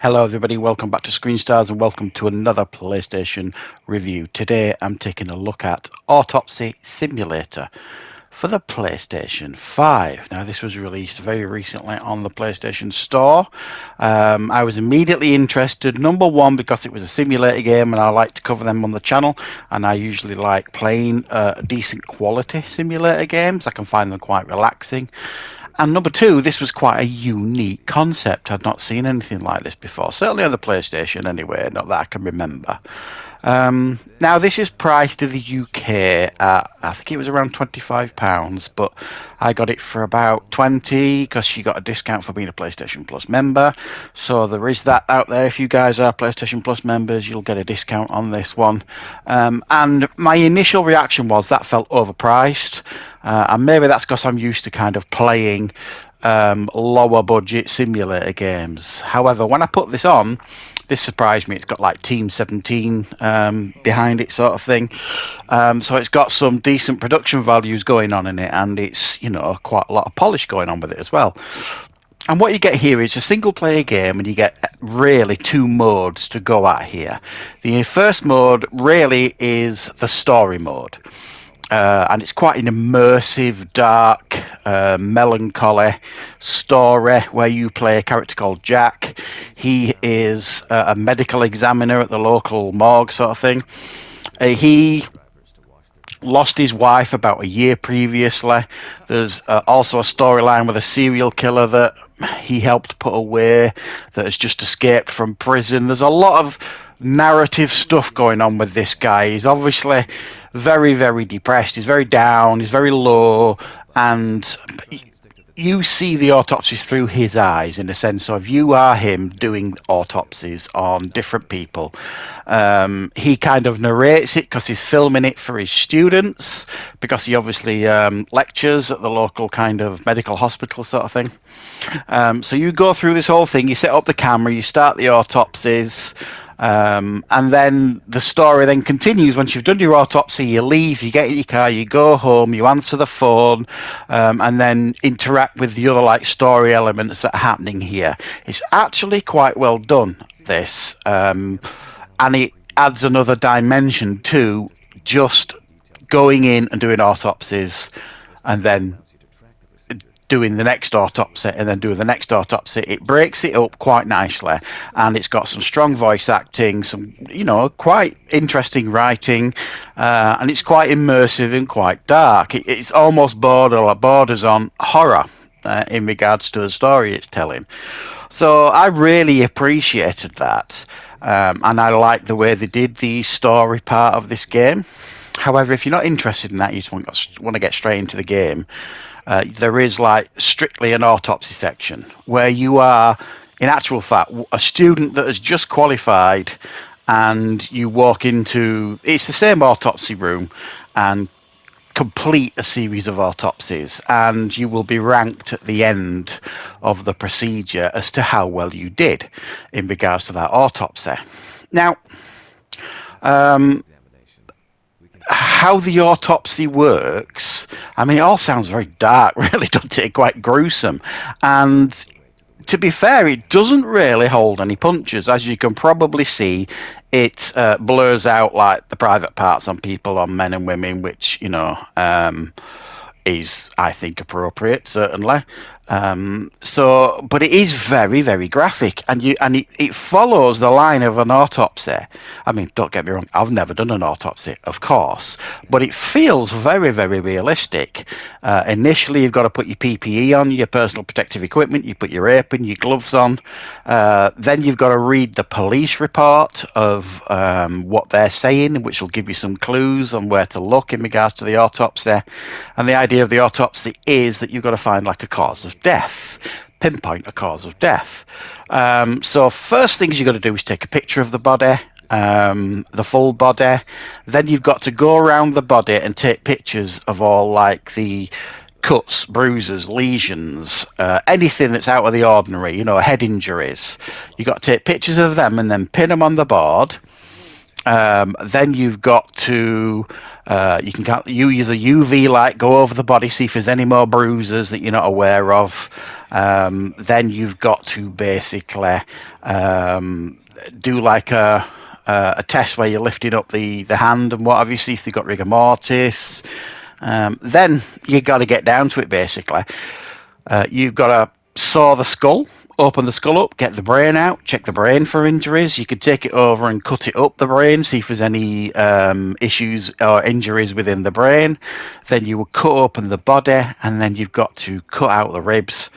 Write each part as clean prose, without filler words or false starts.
Hello everybody, welcome back to Screenstars and welcome to another PlayStation review. Today I'm taking a look at Autopsy Simulator for the PlayStation 5. Now this was released very recently on the PlayStation Store. I was immediately interested, number one, because it was a simulator game and I like to cover them on the channel, and I usually like playing decent quality simulator games. I can find them quite relaxing. And number two, this was quite a unique concept. I'd not seen anything like this before, certainly on the PlayStation anyway, not that I can remember. Now, this is priced in the UK at, I think it was around £25, but I got it for about 20 because you got a discount for being a PlayStation Plus member. So there is that out there. If you guys are PlayStation Plus members, you'll get a discount on this one. And my initial reaction was that felt overpriced. And maybe that's because I'm used to kind of playing lower budget simulator games. However, when I put this on, this surprised me. It's got like Team 17 behind it, sort of thing. So it's got some decent production values going on in it, and it's, you know, quite a lot of polish going on with it as well. And what you get here is a single player game, and you get really two modes to go at here. The first mode really is the story mode. And it's quite an immersive, dark, melancholy story where you play a character called Jack. He is a medical examiner at the local morgue, sort of thing. He lost his wife about a year previously. There's also a storyline with a serial killer that he helped put away that has just escaped from prison. There's a lot of narrative stuff going on with this guy. He's obviously very, very depressed. He's very down. He's very low, and you see the autopsies through his eyes, in a sense of you are him doing autopsies on different people. He kind of narrates it because he's filming it for his students, because he obviously lectures at the local kind of medical hospital sort of thing. So you go through this whole thing, you set up the camera, you start the autopsies, and then the story then continues. Once you've done your autopsy, you leave, you get in your car, you go home, you answer the phone, and then interact with the other like story elements that are happening here. It's actually quite well done, this, and it adds another dimension to just going in and doing autopsies and then doing the next autopsy and then doing the next autopsy. It breaks it up quite nicely, and it's got some strong voice acting, some, you know, quite interesting writing, and it's quite immersive and quite dark. It's almost borders on horror in regards to the story it's telling. So I really appreciated that, and I like the way they did the story part of this game. However, if you're not interested in that, you just want to get straight into the game, there is like strictly an autopsy section where you are, in actual fact, a student that has just qualified, and you walk into, it's the same autopsy room, and complete a series of autopsies, and you will be ranked at the end of the procedure as to how well you did in regards to that autopsy. Now, how the autopsy works, I mean, it all sounds very dark, really, doesn't it? Quite gruesome. And to be fair, it doesn't really hold any punches. As you can probably see, it blurs out like the private parts on people, on men and women, which, you know, is, I think, appropriate, certainly. But it is very, very graphic, and it follows the line of an autopsy. I mean, don't get me wrong, I've never done an autopsy, of course, but it feels very, very realistic. Initially, you've got to put your PPE on, your personal protective equipment, you put your apron, your gloves on. Then you've got to read the police report of what they're saying, which will give you some clues on where to look in regards to the autopsy. And the idea of the autopsy is that you've got to find like a cause of death, pinpoint a cause of death. So first things you've got to do is take a picture of the body, the full body. Then you've got to go around the body and take pictures of all like the cuts, bruises, lesions, anything that's out of the ordinary, you know, head injuries. You've got to take pictures of them and then pin them on the board. Then you've got to you use a UV light, go over the body, see if there's any more bruises that you're not aware of. Then you've got to basically do like a test where you're lifting up the hand and what have you, see if they've got rigor mortis. Then you got to get down to it basically. You've got to saw the skull, open the skull up, get the brain out, check the brain for injuries. You could take it over and cut it up the brain, see if there's any issues or injuries within the brain. Then you would cut open the body, and then you've got to cut out the ribs,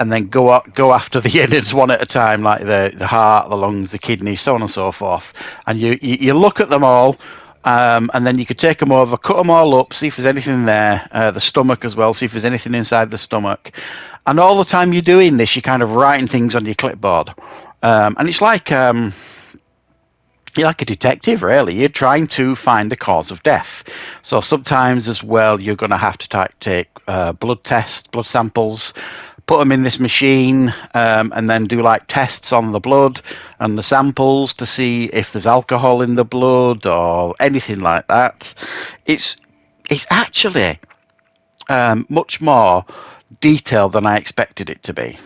and then go after the innards one at a time, like the heart, the lungs, the kidneys, so on and so forth. And you look at them all. And then you could take them over, cut them all up, see if there's anything there, the stomach as well, see if there's anything inside the stomach. And all the time you're doing this, you're kind of writing things on your clipboard. And it's like you're like a detective, really. You're trying to find the cause of death. So sometimes as well, you're going to have to take blood tests, blood samples, put them in this machine, and then do like tests on the blood and the samples to see if there's alcohol in the blood or anything like that. It's actually much more detailed than I expected it to be.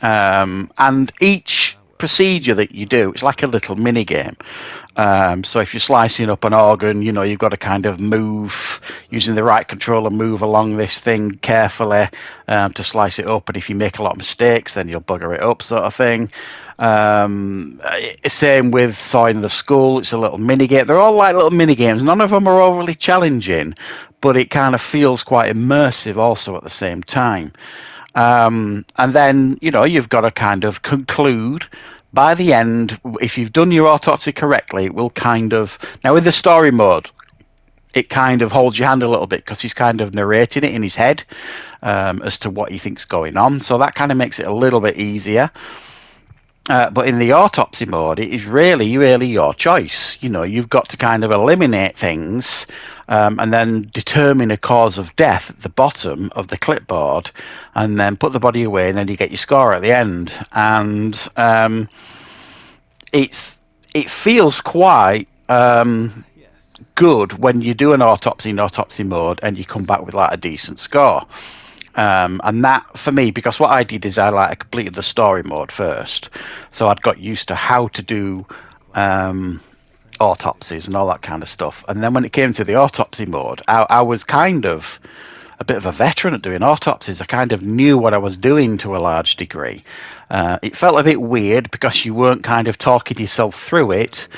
And each procedure that you do, it's like a little mini game. So if you're slicing up an organ, you've got to kind of move using the right controller, move along this thing carefully to slice it up. And if you make a lot of mistakes, then you'll bugger it up, sort of thing. Same with sawing the skull. It's a little mini game. They're all like little mini games. None of them are overly challenging, but it kind of feels quite immersive also at the same time. And then, you've got to kind of conclude. By the end, if you've done your autopsy correctly, it will kind of... Now, with the story mode, it kind of holds your hand a little bit because he's kind of narrating it in his head as to what he thinks going on. So that kind of makes it a little bit easier. But in the autopsy mode, it is really your choice. You've got to kind of eliminate things and then determine a cause of death at the bottom of the clipboard, and then put the body away, and then you get your score at the end. And it feels quite good when you do an autopsy in autopsy mode and you come back with like a decent score. And that, for me, because what I did is I completed the story mode first, so I'd got used to how to do autopsies and all that kind of stuff. And then when it came to the autopsy mode, I was kind of a bit of a veteran at doing autopsies. I kind of knew what I was doing to a large degree. It felt a bit weird because you weren't kind of talking yourself through it.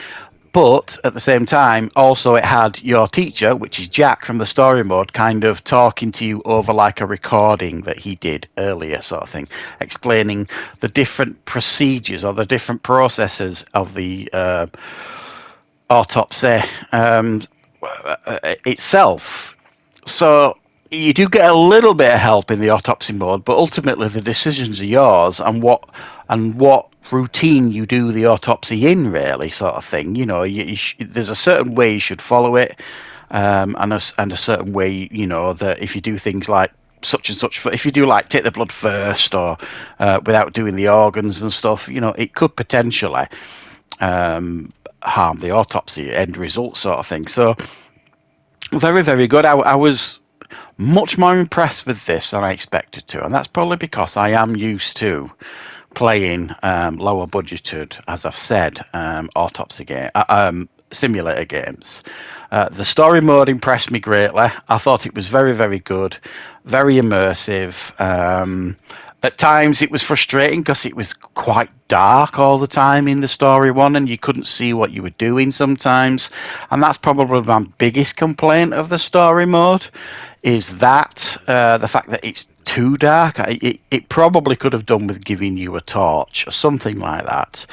But at the same time, also it had your teacher, which is Jack from the story mode, kind of talking to you over like a recording that he did earlier, sort of thing, explaining the different procedures or the different processes of the autopsy itself. So you do get a little bit of help in the autopsy mode, but ultimately the decisions are yours and what routine you do the autopsy in, really, sort of thing. There's a certain way you should follow it, and a certain way, that if you do things like such and such, if you do like take the blood first or without doing the organs and stuff, it could potentially harm the autopsy end result, sort of thing. So very, very good. I was much more impressed with this than I expected to, and that's probably because I am used to playing lower budgeted, as I've said, autopsy simulator games. The story mode impressed me greatly. I thought it was very, very good, very immersive. At times it was frustrating because it was quite dark all the time in the story one, and you couldn't see what you were doing sometimes. And that's probably my biggest complaint of the story mode, is that the fact that it's too dark. It probably could have done with giving you a torch or something like that,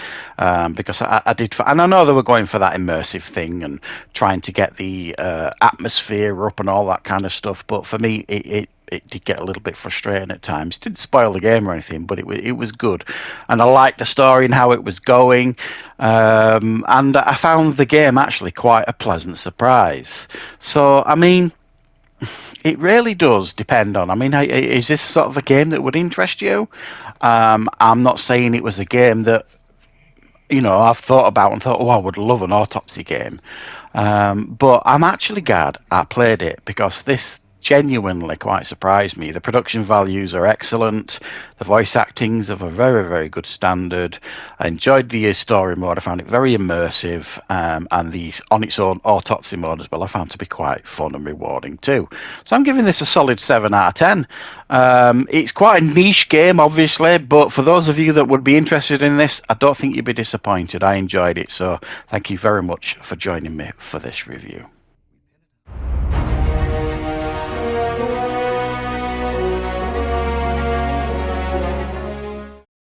because I did, and I know they were going for that immersive thing and trying to get the atmosphere up and all that kind of stuff. But for me, it did get a little bit frustrating at times. It didn't spoil the game or anything, but it was good, and I liked the story and how it was going. And I found the game actually quite a pleasant surprise. So I mean, it really does depend on. I mean, is this sort of a game that would interest you? I'm not saying it was a game that I've thought about and thought, oh, I would love an Autopsy game. But I'm actually glad I played it, because this genuinely quite surprised me. The production values are excellent. The voice acting's of a very, very good standard. I enjoyed the story mode. I found it very immersive, and the on its own Autopsy mode as well I found to be quite fun and rewarding too. So I'm giving this a solid 7 out of 10. It's quite a niche game, obviously, but for those of you that would be interested in this, I don't think you'd be disappointed. I enjoyed it, so thank you very much for joining me for this review.